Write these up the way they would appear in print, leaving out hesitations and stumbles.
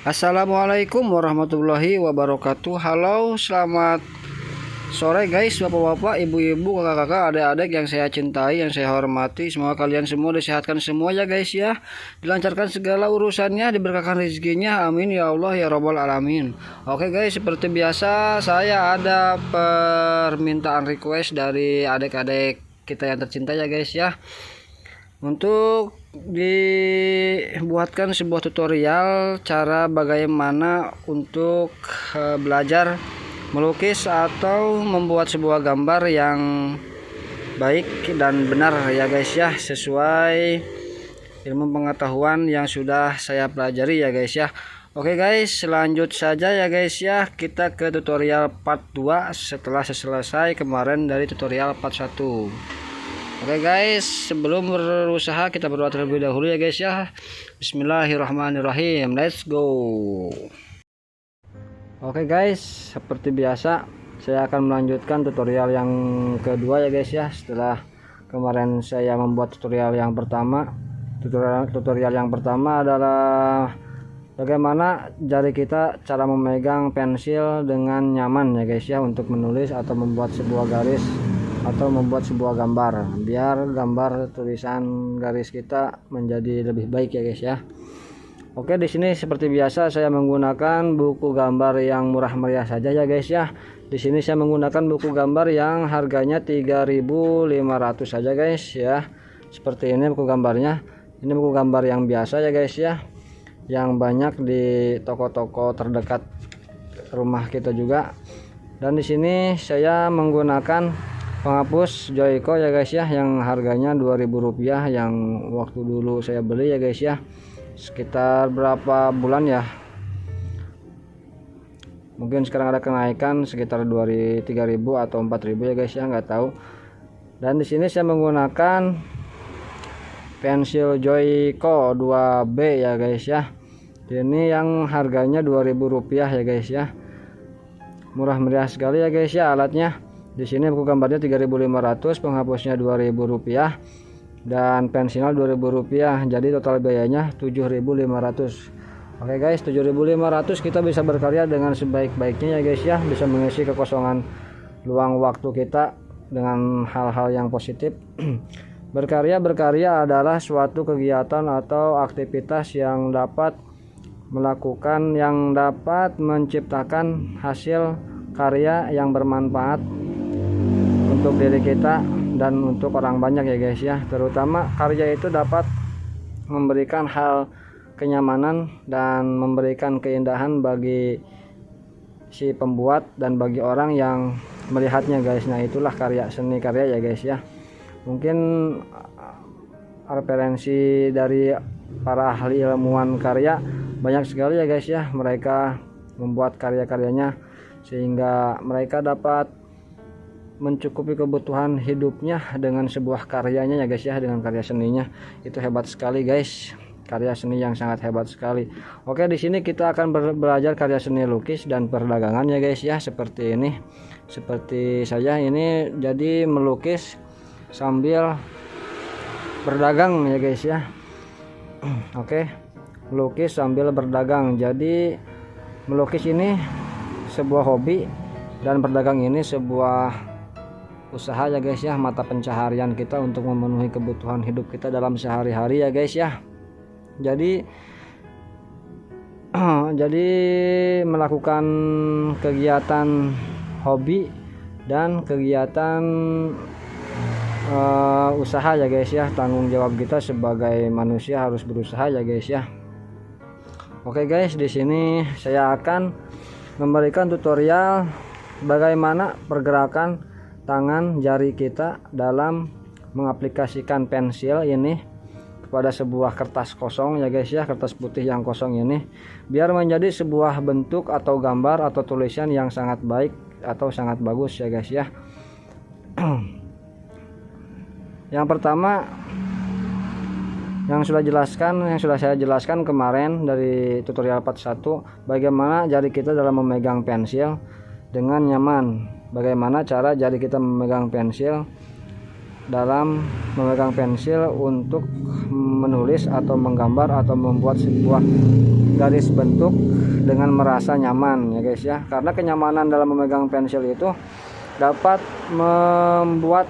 Assalamualaikum warahmatullahi wabarakatuh. Halo, selamat sore guys, bapak-bapak, ibu-ibu, kakak-kakak, adik-adik yang saya cintai, yang saya hormati. Semoga kalian semua disehatkan semua ya guys ya. Dilancarkan segala urusannya, diberkahkan rezekinya. Amin ya Allah ya robbal alamin. Oke guys, seperti biasa saya ada permintaan request dari adik-adik kita yang tercinta ya guys ya, untuk dibuatkan sebuah tutorial cara bagaimana untuk belajar melukis atau membuat sebuah gambar yang baik dan benar ya guys ya, sesuai ilmu pengetahuan yang sudah saya pelajari ya guys ya. Oke guys, lanjut saja ya guys ya, kita ke tutorial part 2 setelah selesai kemarin dari tutorial part 1. Oke guys, sebelum berusaha kita berdoa terlebih dahulu ya guys ya. Bismillahirrahmanirrahim. Let's go. Oke guys, seperti biasa saya akan melanjutkan tutorial yang kedua ya guys ya. Setelah kemarin saya membuat tutorial yang pertama. Tutorial yang pertama adalah bagaimana jari kita cara memegang pensil dengan nyaman ya guys ya, untuk menulis atau membuat sebuah garis atau membuat sebuah gambar, biar gambar tulisan garis kita menjadi lebih baik ya guys ya. Oke, di sini seperti biasa saya menggunakan buku gambar yang murah meriah saja ya guys ya. Di sini saya menggunakan buku gambar yang harganya 3.500 saja guys ya. Seperti ini buku gambarnya. Ini buku gambar yang biasa ya guys ya, yang banyak di toko-toko terdekat rumah kita juga. Dan di sini saya menggunakan penghapus Joico ya guys ya, yang harganya Rp2.000, yang waktu dulu saya beli ya guys ya, sekitar berapa bulan ya, mungkin sekarang ada kenaikan sekitar 3.000 atau 4.000 ya guys ya, nggak tahu. Dan di sini saya menggunakan pensil Joico 2B ya guys ya. Ini yang harganya Rp2.000 ya guys ya, murah meriah sekali ya guys ya alatnya. Di sini buku gambarnya 3.500, penghapusnya Rp2.000 dan pensilnya Rp2.000. Jadi total biayanya 7.500. Oke guys, 7.500 kita bisa berkarya dengan sebaik-baiknya ya guys ya, bisa mengisi kekosongan luang waktu kita dengan hal-hal yang positif. Berkarya adalah suatu kegiatan atau aktivitas yang dapat menciptakan hasil karya yang bermanfaat untuk diri kita dan untuk orang banyak ya guys ya. Terutama karya itu dapat memberikan hal kenyamanan dan memberikan keindahan bagi si pembuat dan bagi orang yang melihatnya guys. Nah, itulah karya seni karya ya guys ya. Mungkin referensi dari para ahli ilmuwan karya banyak sekali ya guys ya, mereka membuat karya-karyanya sehingga mereka dapat mencukupi kebutuhan hidupnya dengan sebuah karyanya ya guys ya, dengan karya seninya. Itu hebat sekali guys, karya seni yang sangat hebat sekali. Oke, di sini kita akan belajar karya seni lukis dan perdagangan ya guys ya, seperti ini. Seperti saya ini jadi melukis sambil berdagang ya guys ya. Oke, melukis sambil berdagang. Jadi melukis ini sebuah hobi dan berdagang ini sebuah usaha ya guys ya, mata pencaharian kita untuk memenuhi kebutuhan hidup kita dalam sehari-hari ya guys ya. Jadi melakukan kegiatan hobi dan kegiatan usaha ya guys ya, tanggung jawab kita sebagai manusia harus berusaha ya guys ya. Oke guys, di sini saya akan memberikan tutorial bagaimana pergerakan tangan jari kita dalam mengaplikasikan pensil ini kepada sebuah kertas kosong ya guys ya, kertas putih yang kosong ini, biar menjadi sebuah bentuk atau gambar atau tulisan yang sangat baik atau sangat bagus ya guys ya. Yang pertama yang sudah saya jelaskan kemarin dari tutorial part 1, bagaimana jari kita dalam memegang pensil dengan nyaman. Bagaimana cara jari kita memegang pensil dalam memegang pensil untuk menulis atau menggambar atau membuat sebuah garis bentuk dengan merasa nyaman ya guys ya. Karena kenyamanan dalam memegang pensil itu dapat membuat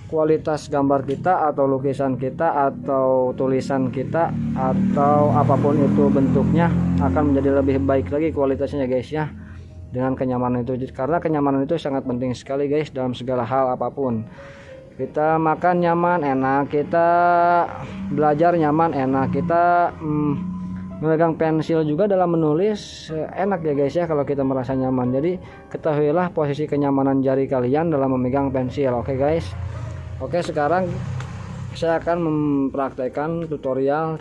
kualitas gambar kita atau lukisan kita atau tulisan kita atau apapun itu bentuknya akan menjadi lebih baik lagi kualitasnya guys ya, dengan kenyamanan itu. Karena kenyamanan itu sangat penting sekali guys dalam segala hal apapun. Kita makan nyaman enak, kita belajar nyaman enak, kita memegang pensil juga dalam menulis enak ya guys ya kalau kita merasa nyaman. Jadi ketahuilah posisi kenyamanan jari kalian dalam memegang pensil. Oke guys. Oke, sekarang saya akan mempraktekkan tutorial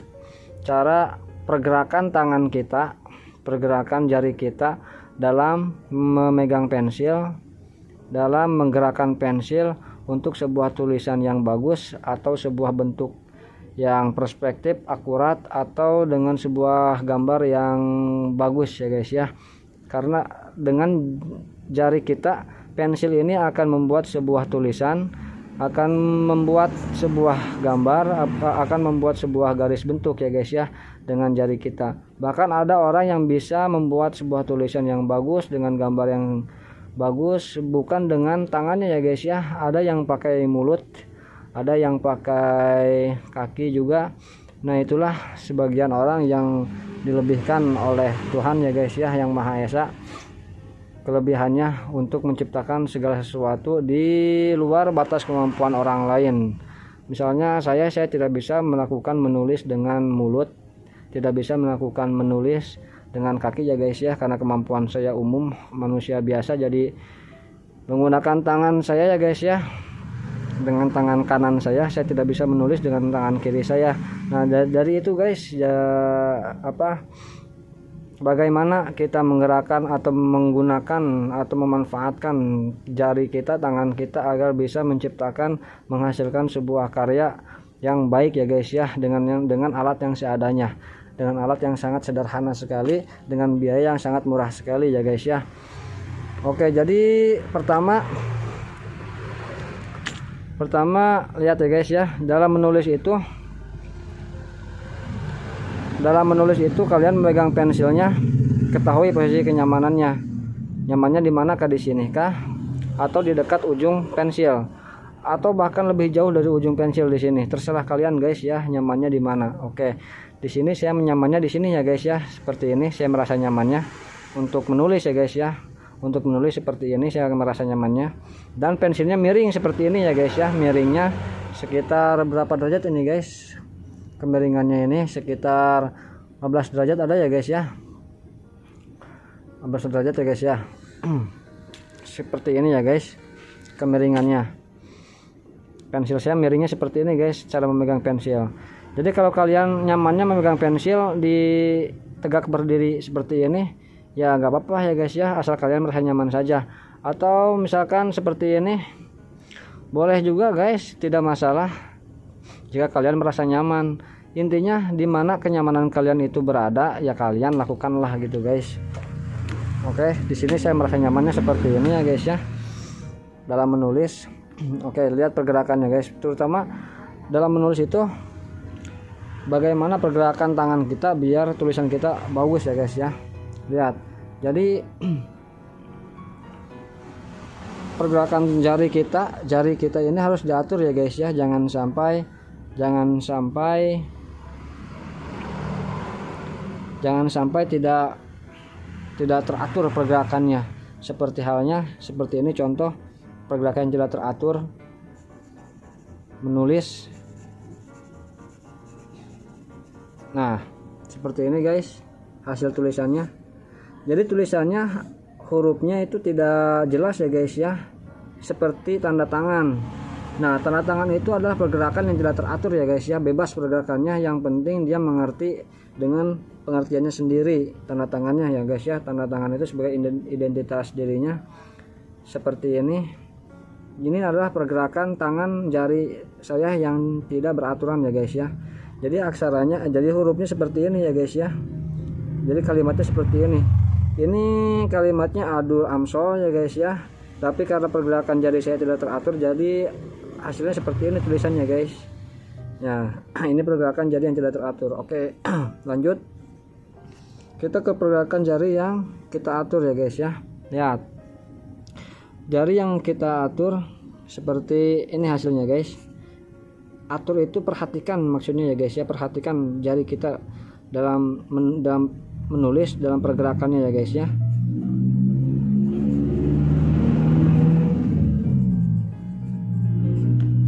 cara pergerakan tangan kita, pergerakan jari kita dalam memegang pensil, dalam menggerakkan pensil untuk sebuah tulisan yang bagus atau sebuah bentuk yang perspektif, akurat, atau dengan sebuah gambar yang bagus ya guys ya. Karena dengan jari kita, pensil ini akan membuat sebuah tulisan, akan membuat sebuah gambar, akan membuat sebuah garis bentuk ya guys ya dengan jari kita. Bahkan ada orang yang bisa membuat sebuah tulisan yang bagus dengan gambar yang bagus bukan dengan tangannya ya guys ya. Ada yang pakai mulut, ada yang pakai kaki juga. Nah, itulah sebagian orang yang dilebihkan oleh Tuhan ya guys ya, yang Maha Esa, kelebihannya untuk menciptakan segala sesuatu di luar batas kemampuan orang lain. Misalnya saya tidak bisa melakukan menulis dengan mulut, tidak bisa melakukan menulis dengan kaki ya guys ya, karena kemampuan saya umum manusia biasa. Jadi menggunakan tangan saya ya guys ya, dengan tangan kanan saya tidak bisa menulis dengan tangan kiri saya. Nah, dari itu guys ya, bagaimana kita menggerakkan atau menggunakan atau memanfaatkan jari kita, tangan kita agar bisa menciptakan, menghasilkan sebuah karya yang baik ya guys ya, dengan alat yang seadanya, dengan alat yang sangat sederhana sekali, dengan biaya yang sangat murah sekali ya guys ya. Oke, jadi pertama lihat ya guys ya, dalam menulis itu kalian memegang pensilnya, ketahui posisi kenyamanannya. Nyamannya di mana kah, di sini kah, atau di dekat ujung pensil, atau bahkan lebih jauh dari ujung pensil di sini. Terserah kalian guys ya, nyamannya di mana. Oke, di sini saya nyamannya di sini ya guys ya, seperti ini saya merasa nyamannya untuk menulis ya guys ya. Untuk menulis seperti ini saya merasa nyamannya, dan pensilnya miring seperti ini ya guys ya. Miringnya sekitar berapa derajat ini guys? Kemiringannya ini sekitar 15 derajat ada ya guys ya, 15 derajat ya guys ya. Seperti ini ya guys kemiringannya. Pensil saya miringnya seperti ini guys, cara memegang pensil. Jadi kalau kalian nyamannya memegang pensil di tegak berdiri seperti ini, ya nggak apa-apa ya guys ya, asal kalian merasa nyaman saja. Atau misalkan seperti ini boleh juga guys, tidak masalah jika kalian merasa nyaman. Intinya di mana kenyamanan kalian itu berada, ya kalian lakukanlah gitu guys. Oke, di sini saya merasa nyamannya seperti ini ya guys ya dalam menulis. Oke, lihat pergerakannya guys, terutama dalam menulis itu bagaimana pergerakan tangan kita biar tulisan kita bagus ya guys ya. Lihat, jadi pergerakan jari kita ini harus diatur ya guys ya, jangan sampai tidak teratur pergerakannya. Seperti halnya seperti ini contoh pergerakan yang tidak teratur menulis. Nah, seperti ini guys hasil tulisannya. Jadi tulisannya, hurufnya itu tidak jelas ya guys ya, seperti tanda tangan. Nah, tanda tangan itu adalah pergerakan yang tidak teratur ya guys ya, bebas pergerakannya, yang penting dia mengerti dengan pengertiannya sendiri tanda tangannya ya guys ya. Tanda tangan itu sebagai identitas dirinya seperti ini. Ini adalah pergerakan tangan jari saya yang tidak beraturan ya guys ya. Jadi aksaranya, jadi hurufnya seperti ini ya guys ya. Jadi kalimatnya seperti ini. Ini kalimatnya Adul Amsol ya guys ya. Tapi karena pergerakan jari saya tidak teratur, jadi hasilnya seperti ini tulisannya guys ya. Ini pergerakan jari yang tidak teratur. Oke, lanjut kita ke pergerakan jari yang kita atur ya guys ya. Lihat jari yang kita atur seperti ini hasilnya guys. Atur itu perhatikan maksudnya ya guys ya, perhatikan jari kita dalam menulis, dalam pergerakannya ya guys ya.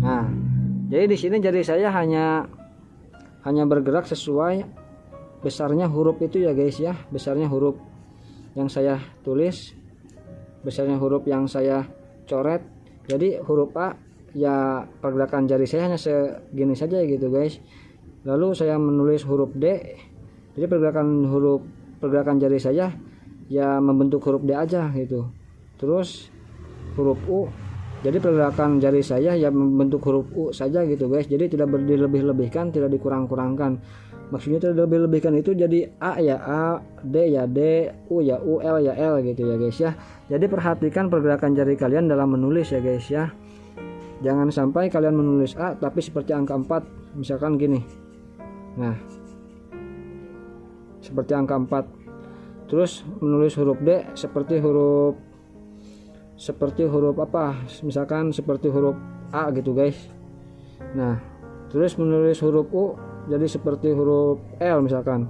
Nah, jadi di sini jari saya hanya bergerak sesuai besarnya huruf itu ya guys ya, besarnya huruf yang saya tulis, besarnya huruf yang saya coret. Jadi huruf A ya pergerakan jari saya hanya segini saja gitu guys. Lalu saya menulis huruf D, jadi pergerakan jari saya ya membentuk huruf D aja gitu. Terus huruf U, jadi pergerakan jari saya ya membentuk huruf U saja gitu guys. Jadi tidak dilebih-lebihkan, tidak dikurang-kurangkan. Maksudnya tidak dilebihkan itu jadi A ya A, D ya D, U ya U, L ya L gitu ya guys ya. Jadi perhatikan pergerakan jari kalian dalam menulis ya guys ya. Jangan sampai kalian menulis A tapi seperti angka 4 misalkan gini. Nah, seperti angka 4. Terus menulis huruf D seperti huruf apa? Misalkan seperti huruf A gitu guys. Nah, terus menulis huruf U jadi seperti huruf L misalkan.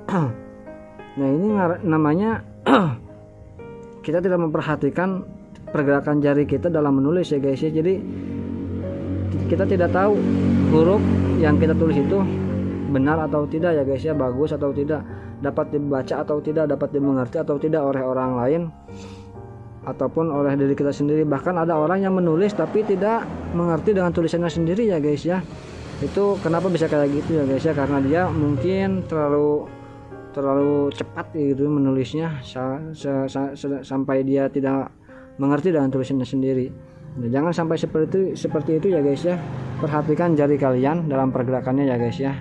Nah, ini namanya kita tidak memperhatikan pergerakan jari kita dalam menulis ya guys ya. Jadi kita tidak tahu huruf yang kita tulis itu benar atau tidak ya guys ya, bagus atau tidak, dapat dibaca atau tidak, dapat dimengerti atau tidak oleh orang lain ataupun oleh diri kita sendiri. Bahkan ada orang yang menulis tapi tidak mengerti dengan tulisannya sendiri ya guys ya. Itu kenapa bisa kayak gitu ya guys ya, karena dia mungkin terlalu cepat gitu menulisnya sampai dia tidak mengerti dengan tulisannya sendiri. Nah, jangan sampai seperti itu ya guys ya. Perhatikan jari kalian dalam pergerakannya ya guys ya.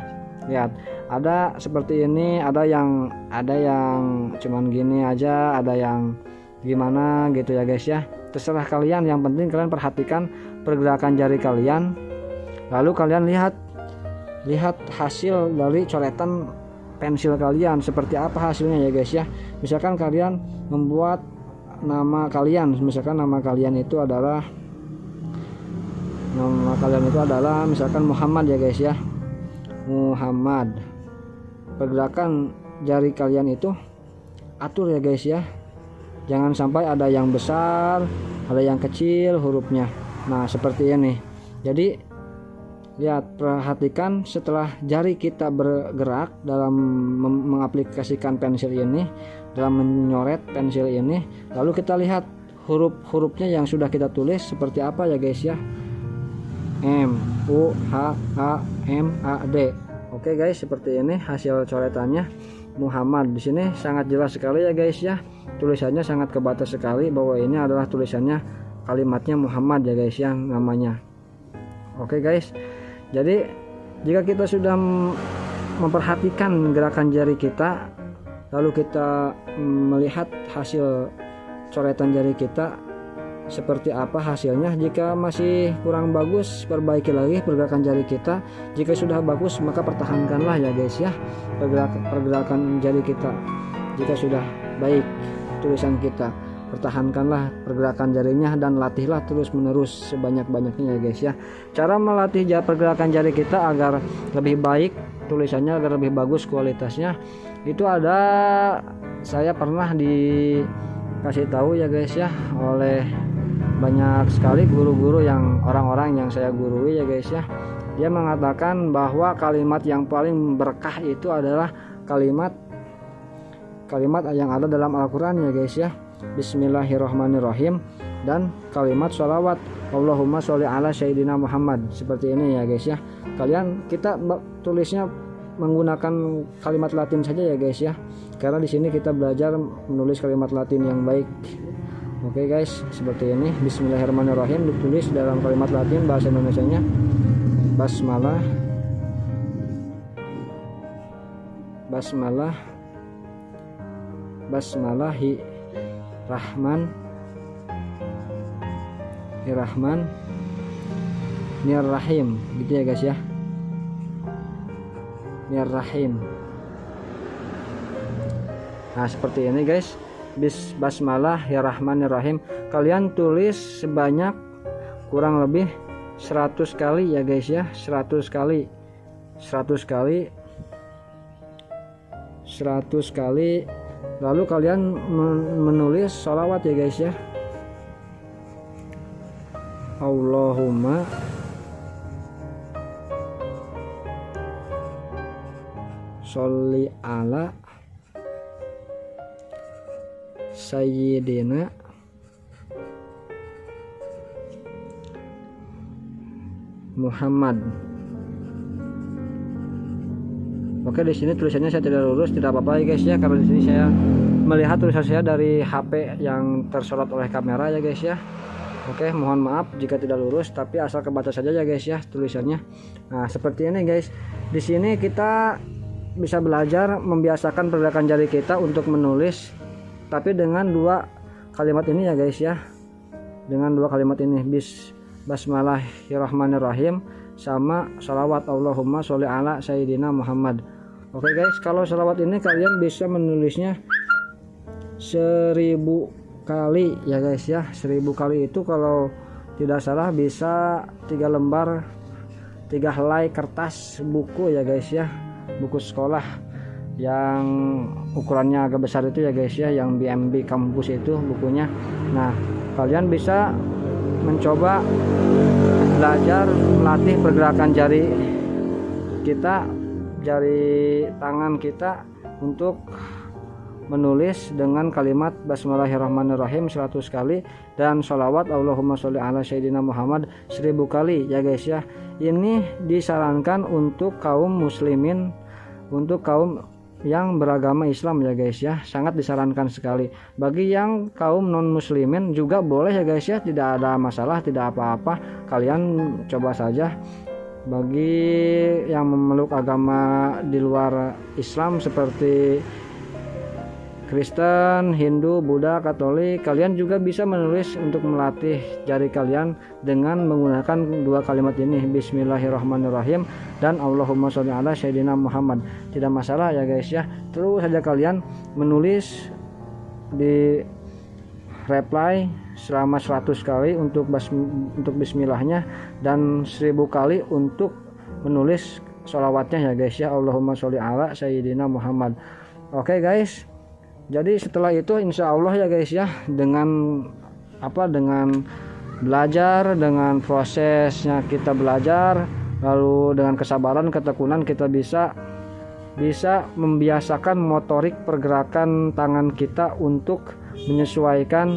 Lihat, ada seperti ini, ada yang cuman gini aja, ada yang gimana gitu ya guys ya. Terserah kalian, yang penting kalian perhatikan pergerakan jari kalian. Lalu kalian lihat hasil dari coretan pensil kalian seperti apa hasilnya ya guys ya. Misalkan kalian membuat nama kalian, misalkan nama kalian itu adalah misalkan Muhammad ya guys ya. Muhammad. Pergerakan jari kalian itu atur ya guys ya. Jangan sampai ada yang besar, ada yang kecil hurufnya. Nah, seperti ini. Jadi lihat, perhatikan setelah jari kita bergerak dalam mengaplikasikan pensil ini, dalam menyoret pensil ini, lalu kita lihat huruf-hurufnya yang sudah kita tulis seperti apa ya guys ya. M, U, H, A, M, A, D. Oke guys, seperti ini hasil coretannya Muhammad. Di sini sangat jelas sekali ya guys ya. Tulisannya sangat kebatas sekali bahwa ini adalah tulisannya, kalimatnya Muhammad ya guys ya namanya. Oke guys. Jadi jika kita sudah memperhatikan gerakan jari kita, lalu kita melihat hasil coretan jari kita seperti apa hasilnya. Jika masih kurang bagus, perbaiki lagi pergerakan jari kita. Jika sudah bagus, maka pertahankanlah ya guys ya pergerakan jari kita. Jika sudah baik tulisan kita, pertahankanlah pergerakan jarinya dan latihlah terus menerus sebanyak-banyaknya ya guys ya. Cara melatih pergerakan jari kita agar lebih baik tulisannya, agar lebih bagus kualitasnya, itu ada, saya pernah dikasih tahu ya guys ya oleh banyak sekali guru-guru, yang orang-orang yang saya gurui ya guys ya. Dia mengatakan bahwa kalimat yang paling berkah itu adalah kalimat yang ada dalam Al-Quran ya guys ya. Bismillahirrahmanirrahim, dan kalimat sholawat Allahumma sholli ala sayyidina Muhammad. Seperti ini ya guys ya. Kita tulisnya menggunakan kalimat Latin saja ya guys ya, karena di sini kita belajar menulis kalimat Latin yang baik. Oke guys, seperti ini. Bismillahirrahmanirrahim ditulis dalam kalimat Latin, bahasa Indonesianya Bismillahirrahmanirrahim. Nirrahim gitu ya guys ya. Nirrahim. Nah seperti ini guys, Bismillahirrahmanirrahim. Kalian tulis sebanyak kurang lebih 100 kali ya guys ya, 100 kali 100 kali, lalu kalian menulis sholawat ya guys ya. Allahumma sholli ala Sayyidina Muhammad. Oke, di sini tulisannya saya tidak lurus, tidak apa-apa ya guys ya, karena di sini saya melihat tulisan saya dari HP yang tersorot oleh kamera ya guys ya. Oke, mohon maaf jika tidak lurus, tapi asal kebaca saja ya guys ya tulisannya. Nah, seperti ini guys. Di sini kita bisa belajar membiasakan pergerakan jari kita untuk menulis, tapi dengan dua kalimat ini ya guys ya. Dengan dua kalimat ini, Bismillahirrahmanirrahim sama sholawat Allahumma sholli ala Sayyidina Muhammad. Oke guys, kalau sholawat ini kalian bisa menulisnya 1000 kali ya guys ya. 1000 kali itu kalau tidak salah bisa 3 lembar 3 helai kertas buku ya guys ya, buku sekolah yang ukurannya agak besar itu ya guys ya, yang BMB kampus itu bukunya. Nah kalian bisa mencoba belajar melatih pergerakan jari kita, jari tangan kita untuk menulis dengan kalimat Bismillahirrahmanirrahim 100 kali dan sholawat Allahumma sholli ala Sayyidina Muhammad 1000 kali ya guys ya. Ini disarankan untuk kaum muslimin, untuk kaum yang beragama Islam ya guys ya, sangat disarankan sekali. Bagi yang kaum non muslimin juga boleh ya guys ya, tidak ada masalah, tidak apa-apa, kalian coba saja. Bagi yang memeluk agama di luar Islam seperti Kristen, Hindu, Buddha, Katolik, kalian juga bisa menulis untuk melatih jari kalian dengan menggunakan dua kalimat ini, Bismillahirrahmanirrahim dan Allahumma sholli ala Sayyidina Muhammad. Tidak masalah ya guys ya. Terus saja kalian menulis di reply selama 100 kali untuk bismillahnya dan 1000 kali untuk menulis sholawatnya ya guys ya, Allahumma sholli ala Sayyidina Muhammad. Oke guys. Jadi setelah itu insya Allah ya guys ya, dengan belajar, dengan prosesnya kita belajar, lalu dengan kesabaran, ketekunan, kita bisa membiasakan motorik pergerakan tangan kita untuk menyesuaikan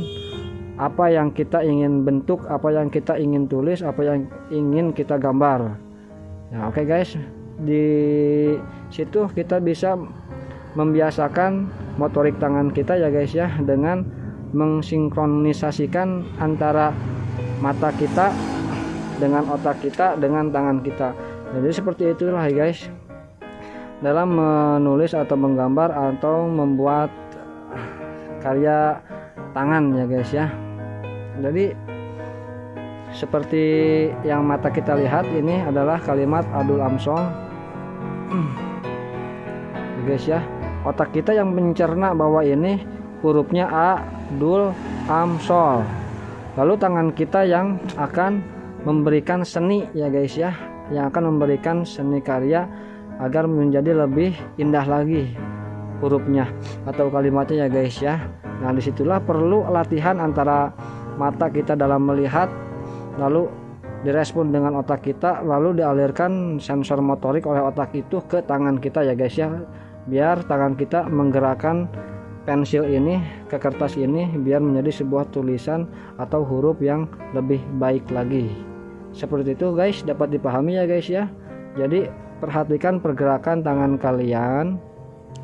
apa yang kita ingin bentuk, apa yang kita ingin tulis, apa yang ingin kita gambar. Nah, oke guys, di situ kita bisa membiasakan motorik tangan kita ya guys ya, dengan mensinkronisasikan antara mata kita dengan otak kita dengan tangan kita. Jadi seperti itulah ya guys dalam menulis atau menggambar atau membuat karya tangan ya guys ya. Jadi seperti yang mata kita lihat ini adalah kalimat Adul Amsol ya guys ya. Otak kita yang mencerna bahwa ini hurufnya A, Dul, Am, Sol. Lalu tangan kita yang akan memberikan seni ya guys ya, yang akan memberikan seni karya agar menjadi lebih indah lagi hurufnya atau kalimatnya ya guys ya. Nah disitulah perlu latihan antara mata kita dalam melihat, lalu direspon dengan otak kita, lalu dialirkan sensor motorik oleh otak itu ke tangan kita ya guys ya, biar tangan kita menggerakkan pensil ini ke kertas ini biar menjadi sebuah tulisan atau huruf yang lebih baik lagi. Seperti itu guys, dapat dipahami ya guys ya. Jadi perhatikan pergerakan tangan kalian,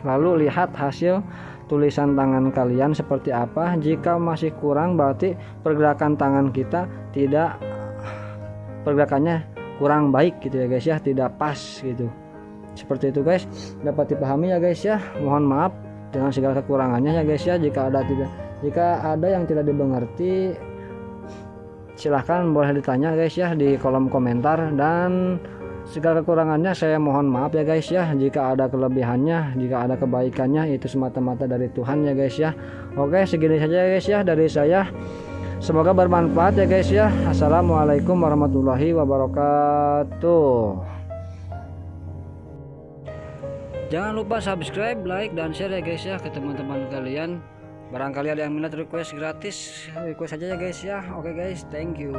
lalu lihat hasil tulisan tangan kalian seperti apa. Jika masih kurang berarti pergerakan tangan kita pergerakannya kurang baik gitu ya guys ya, tidak pas gitu. Seperti itu guys, dapat dipahami ya guys ya. Mohon maaf dengan segala kekurangannya ya guys ya. Jika ada yang tidak dimengerti, silahkan boleh ditanya guys ya di kolom komentar, dan segala kekurangannya saya mohon maaf ya guys ya. Jika ada kelebihannya, jika ada kebaikannya, itu semata-mata dari Tuhan ya guys ya. Oke, segini saja guys ya dari saya. Semoga bermanfaat ya guys ya. Assalamualaikum warahmatullahi wabarakatuh. Jangan lupa subscribe, like, dan share ya guys ya ke teman-teman kalian. Barangkali ada yang minat request gratis, request aja ya guys ya. Oke guys, thank you.